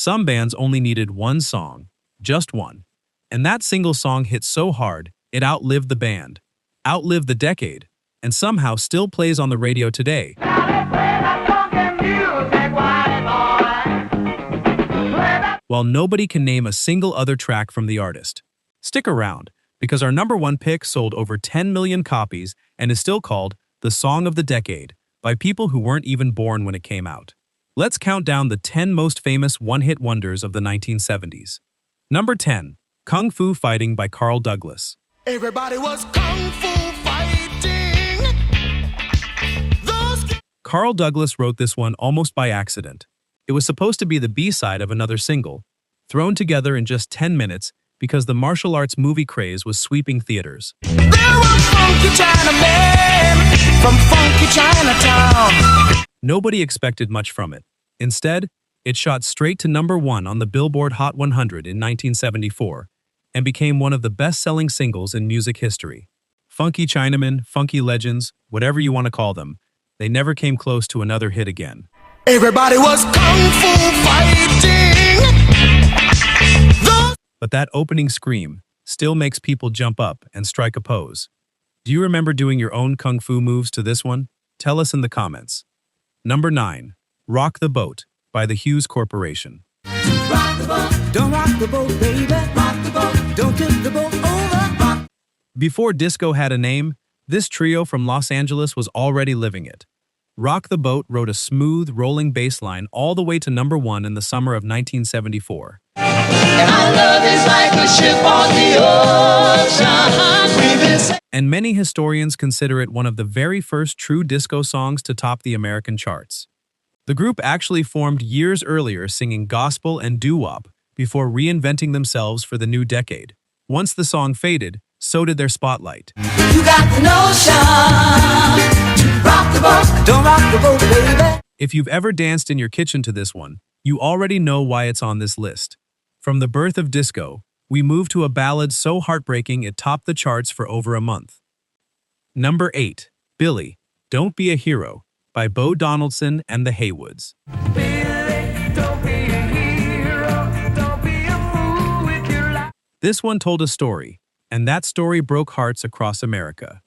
Some bands only needed one song, just one. And that single song hit so hard, it outlived the band, outlived the decade, and somehow still plays on the radio today. While nobody can name a single other track from the artist. Stick around, because our number one pick sold over 10 million copies and is still called the Song of the Decade by people who weren't even born when it came out. Let's count down the 10 most famous one-hit wonders of the 1970s. Number 10, Kung Fu Fighting by Carl Douglas. Everybody was kung fu fighting. Carl Douglas wrote this one almost by accident. It was supposed to be the B-side of another single, thrown together in just 10 minutes because the martial arts movie craze was sweeping theaters. There were funky Chinamen from funky Chinatown. Nobody expected much from it. Instead, it shot straight to number 1 on the Billboard Hot 100 in 1974 and became one of the best-selling singles in music history. Funky Chinamen, funky legends, whatever you want to call them, they never came close to another hit again. Everybody was kung fu fighting. But that opening scream still makes people jump up and strike a pose. Do you remember doing your own kung fu moves to this one? Tell us in the comments. Number 9, Rock the Boat by the Hughes Corporation. Rock the boat, don't rock the boat, baby. Rock the boat, don't tip the boat over. Rock. Before disco had a name, this trio from Los Angeles was already living it. Rock the Boat wrote a smooth, rolling bass line all the way to number 1 in the summer of 1974. And our love is like a ship on the ocean. And many historians consider it one of the very first true disco songs to top the American charts. The group actually formed years earlier singing gospel and doo-wop before reinventing themselves for the new decade. Once the song faded, so did their spotlight. You got the notion. Rock the boat, don't rock the boat, baby. If you've ever danced in your kitchen to this one, you already know why it's on this list. From the birth of disco, we move to a ballad so heartbreaking it topped the charts for over a month. Number 8, Billy, Don't Be a Hero by Bo Donaldson and the Haywoods. Billy, don't be a hero, don't be a fool with your life. This one told a story, and that story broke hearts across America.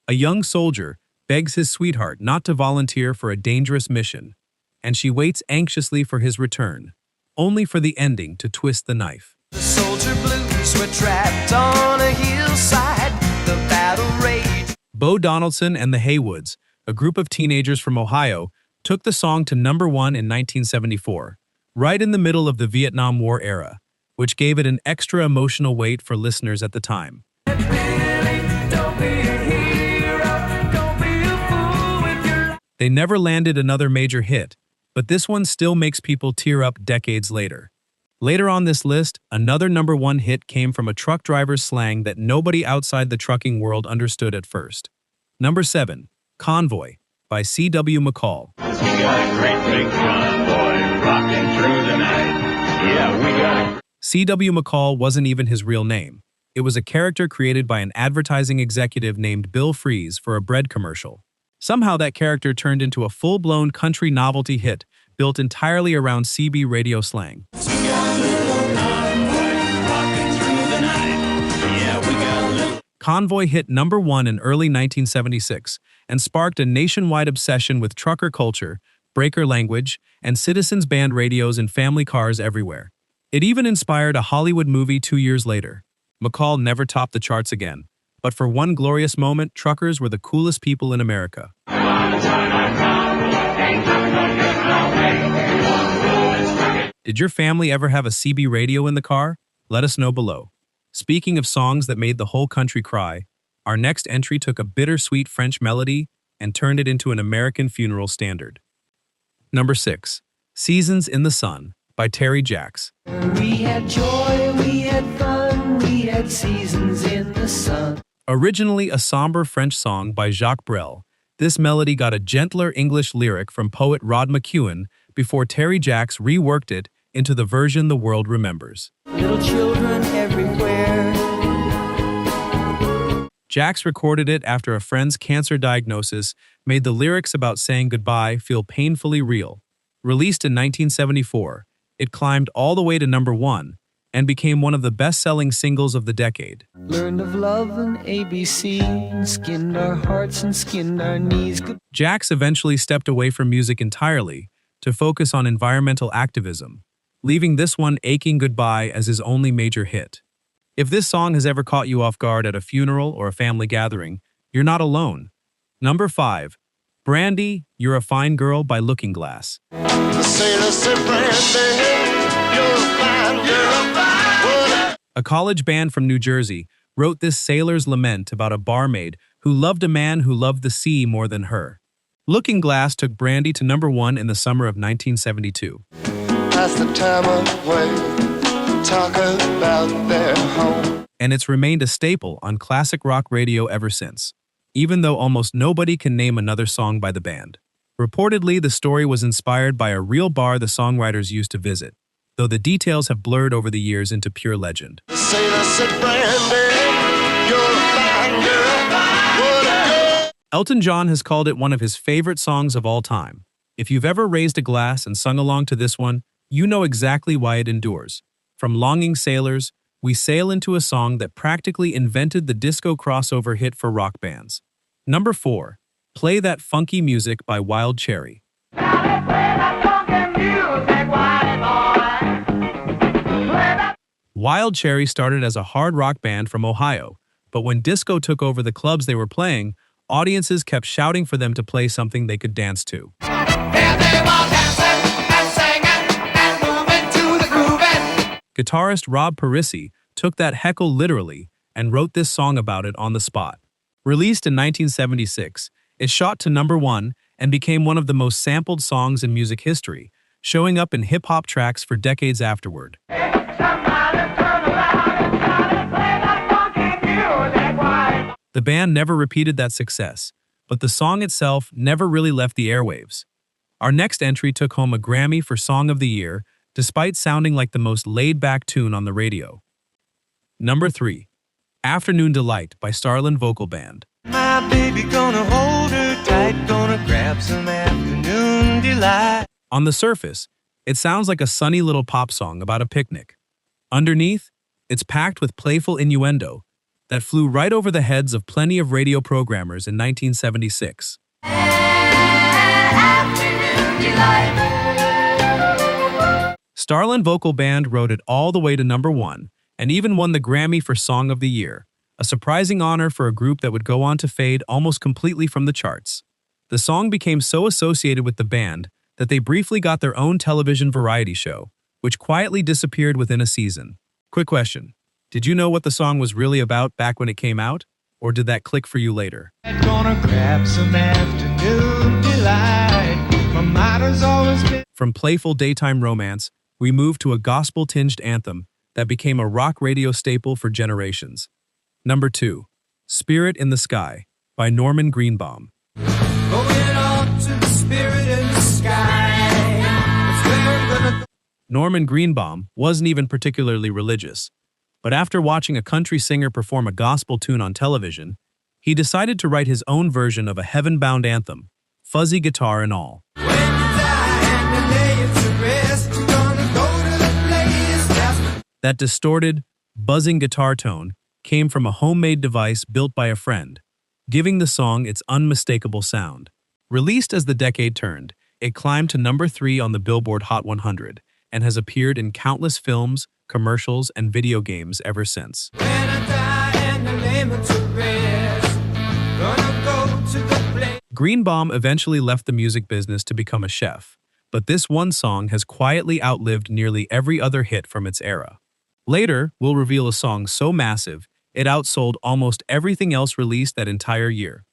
A young soldier begs his sweetheart not to volunteer for a dangerous mission, and she waits anxiously for his return, only for the ending to twist the knife. The soldier blues were trapped on a hillside, the battle raged. Bo Donaldson and the Haywoods, a group of teenagers from Ohio, took the song to number 1 in 1974, right in the middle of the Vietnam War era, which gave it an extra emotional weight for listeners at the time. They never landed another major hit, but this one still makes people tear up decades later. Later on this list, another number 1 hit came from a truck driver's slang that nobody outside the trucking world understood at first. Number 7, Convoy by C.W. McCall. We got a great big convoy rocking through the night. Yeah, we got it. C.W. McCall wasn't even his real name. It was a character created by an advertising executive named Bill Fries for a bread commercial. Somehow that character turned into a full-blown country novelty hit built entirely around CB radio slang. We got a little convoy rocking through the night. Yeah, we got a little. Convoy hit number 1 in early 1976 and sparked a nationwide obsession with trucker culture, breaker language, and citizens band radios in family cars everywhere. It even inspired a Hollywood movie 2 years later. McCall never topped the charts again, but for one glorious moment, truckers were the coolest people in America. Did your family ever have a CB radio in the car? Let us know below. Speaking of songs that made the whole country cry, our next entry took a bittersweet French melody and turned it into an American funeral standard. Number 6, Seasons in the Sun by Terry Jacks. We had joy, we had fun, we had seasons in the sun. Originally a somber French song by Jacques Brel, this melody got a gentler English lyric from poet Rod McEwen before Terry Jacks reworked it into the version the world remembers. Little children everywhere. Jacks recorded it after a friend's cancer diagnosis made the lyrics about saying goodbye feel painfully real. Released in 1974, It climbed all the way to number 1 and became one of the best-selling singles of the decade. Learned of love and ABC, skinned our hearts and skinned our knees. Jax eventually stepped away from music entirely to focus on environmental activism, leaving this one aching goodbye as his only major hit. If this song has ever caught you off guard at a funeral or a family gathering, you're not alone. Number 5. Brandy, You're a Fine Girl by Looking Glass. The sailor said, Brandy, you're a fine girl. A college band from New Jersey wrote this sailor's lament about a barmaid who loved a man who loved the sea more than her. Looking Glass took Brandy to number 1 in the summer of 1972. Pass the time away, talk about their home. And it's remained a staple on classic rock radio ever since, even though almost nobody can name another song by the band. Reportedly, the story was inspired by a real bar the songwriters used to visit, though the details have blurred over the years into pure legend. The sailor said, Brandy, you're a fine girl. What a girl. Elton John has called it one of his favorite songs of all time. If you've ever raised a glass and sung along to this one, you know exactly why it endures. From Longing Sailors, we sail into a song that practically invented the disco crossover hit for rock bands. Number 4. Play That Funky Music by Wild Cherry. Wild Cherry started as a hard rock band from Ohio, but when disco took over the clubs they were playing, audiences kept shouting for them to play something they could dance to. Guitarist Rob Parisi took that heckle literally and wrote this song about it on the spot. Released in 1976, it shot to number 1 and became one of the most sampled songs in music history, showing up in hip-hop tracks for decades afterward. The band never repeated that success, but the song itself never really left the airwaves. Our next entry took home a Grammy for Song of the Year, despite sounding like the most laid-back tune on the radio. Number 3. Afternoon Delight by Starland Vocal Band. My baby gonna hold her tight, gonna grab some afternoon delight. On the surface, it sounds like a sunny little pop song about a picnic. Underneath, it's packed with playful innuendo that flew right over the heads of plenty of radio programmers in 1976. Starland Vocal Band wrote it all the way to number 1 and even won the Grammy for Song of the Year, a surprising honor for a group that would go on to fade almost completely from the charts. The song became so associated with the band that they briefly got their own television variety show, which quietly disappeared within a season. Quick question. Did you know what the song was really about back when it came out? Or did that click for you later? Gonna grab some afternoon delight. My motto's always been. From playful daytime romance, we moved to a gospel-tinged anthem that became a rock radio staple for generations. Number 2. Spirit in the Sky by Norman Greenbaum. Going on to the spirit in the sky. That's where I'm gonna go. Norman Greenbaum wasn't even particularly religious, but after watching a country singer perform a gospel tune on television, he decided to write his own version of a heaven-bound anthem, fuzzy guitar and all. When you die and you lay it to rest, you're gonna go to the place. That's That distorted, buzzing guitar tone came from a homemade device built by a friend, giving the song its unmistakable sound. Released as the decade turned, it climbed to number 3 on the Billboard Hot 100 and has appeared in countless films, commercials, and video games ever since. when I die and you lay me to rest, gonna go to the place. Greenbaum eventually left the music business to become a chef, but this one song has quietly outlived nearly every other hit from its era. Later, we'll reveal a song so massive, it outsold almost everything else released that entire year.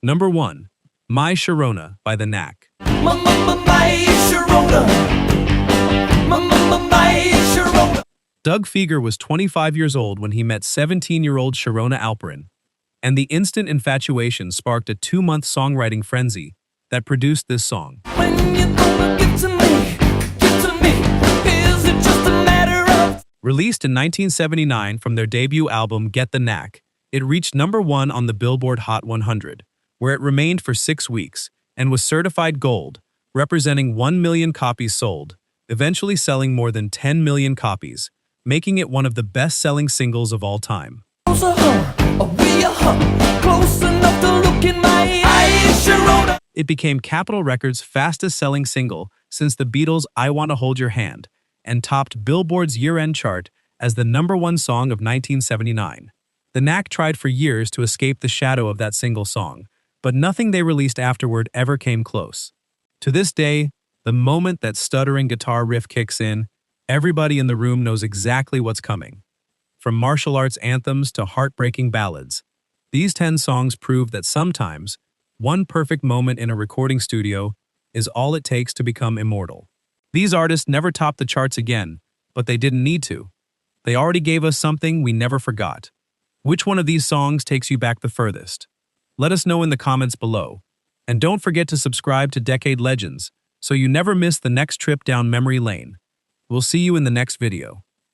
Number 1. My Sharona by the Knack. My Sharona. My Sharona. Doug Fieger was 25 years old when he met 17-year-old Sharona Alperin, and the instant infatuation sparked a 2-month songwriting frenzy that produced this song. When you gonna get to me, is it just a matter of. Released in 1979 from their debut album Get the Knack, it reached number 1 on the Billboard Hot 100, where it remained for 6 weeks and was certified gold, representing 1 million copies sold. eventually selling more than 10 million copies, making it one of the best-selling singles of all time. Closer, close enough to look in my eyes, Sharona. It became Capitol Records' fastest-selling single since the Beatles' I Wanna Hold Your Hand, and topped Billboard's year-end chart as the #1 song of 1979. The Knack tried for years to escape the shadow of that single song, but nothing they released afterward ever came close. To this day, the moment that stuttering guitar riff kicks in, everybody in the room knows exactly what's coming. From martial arts anthems to heartbreaking ballads, these 10 songs prove that sometimes, one perfect moment in a recording studio is all it takes to become immortal. These artists never topped the charts again, but they didn't need to. They already gave us something we never forgot. Which one of these songs takes you back the furthest? Let us know in the comments below. And don't forget to subscribe to Decade Legends so you never miss the next trip down memory lane. We'll see you in the next video.